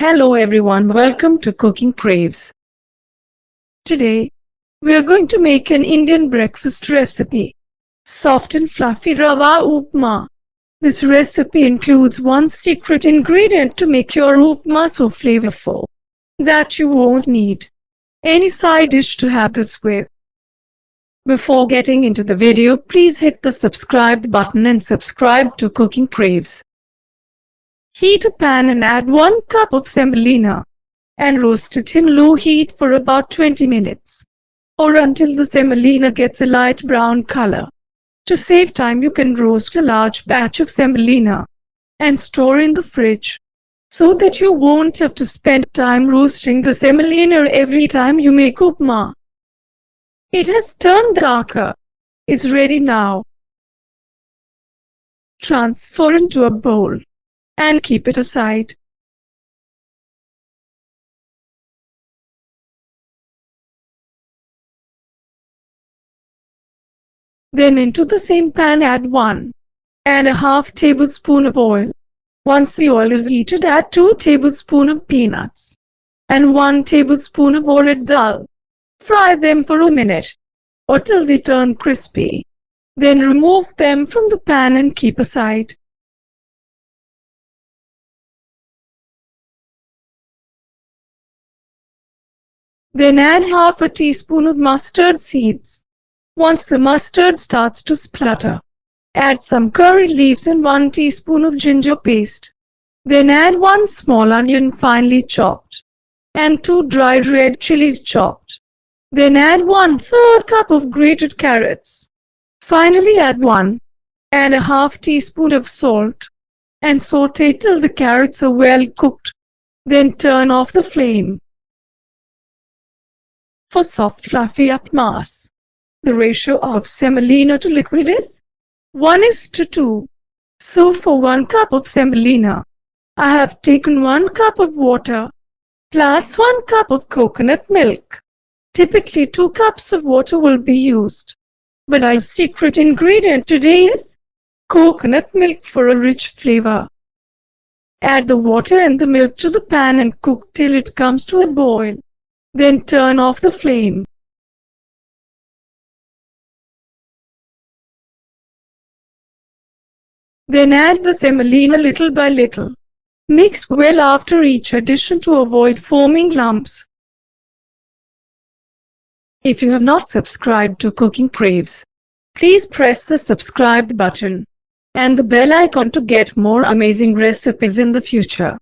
Hello everyone, welcome to Cooking Craves. Today, we are going to make an Indian breakfast recipe. Soft and fluffy Rava Upma. This recipe includes one secret ingredient to make your upma so flavorful that you won't need any side dish to have this with. Before getting into the video, please hit the subscribe button and subscribe to Cooking Craves. Heat a pan and add 1 cup of semolina and roast it in low heat for about 20 minutes or until the semolina gets a light brown color. To save time, you can roast a large batch of semolina and store in the fridge so that you won't have to spend time roasting the semolina every time you make upma. It has turned darker. It's ready now. Transfer into a bowl and keep it aside. Then into the same pan add 1.5 tablespoons of oil. Once the oil is heated, add 2 tablespoons of peanuts and 1 tablespoon of urad dahl. Fry them for a minute or till they turn crispy. Then remove them from the pan and keep aside. Then add half a teaspoon of mustard seeds. Once the mustard starts to splutter, add some curry leaves and 1 teaspoon of ginger paste. Then add 1 small onion finely chopped and 2 dried red chilies chopped. Then add 1/3 cup of grated carrots. Finally add 1.5 teaspoon of salt and saute till the carrots are well cooked. Then turn off the flame. For soft fluffy upmas, the ratio of semolina to liquid is 1:2. So for 1 cup of semolina, I have taken 1 cup of water plus 1 cup of coconut milk. Typically 2 cups of water will be used, but our secret ingredient today is coconut milk for a rich flavor. Add the water and the milk to the pan and cook till it comes to a boil. Then turn off the flame. Then add the semolina little by little. Mix well after each addition to avoid forming lumps. If you have not subscribed to Cooking Craves, please press the subscribe button and the bell icon to get more amazing recipes in the future.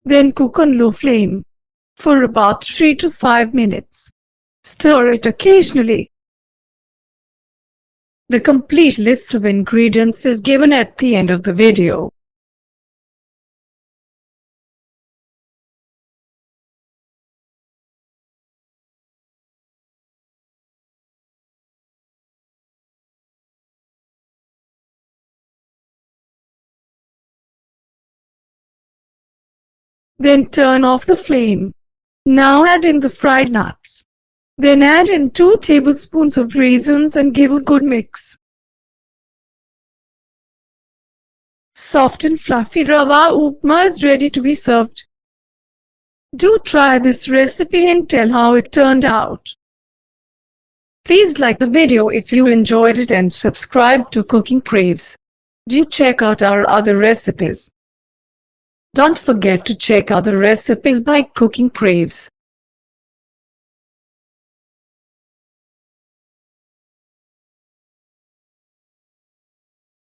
Then cook on low flame for about 3 to 5 minutes. Stir it occasionally. The complete list of ingredients is given at the end of the video. Then turn off the flame. Now add in the fried nuts. Then add in 2 tablespoons of raisins and give a good mix. Soft and fluffy Rava Upma is ready to be served. Do try this recipe and tell how it turned out. Please like the video if you enjoyed it and subscribe to Cooking Craves. Do check out our other recipes. Don't forget to check other recipes by Cooking Craves.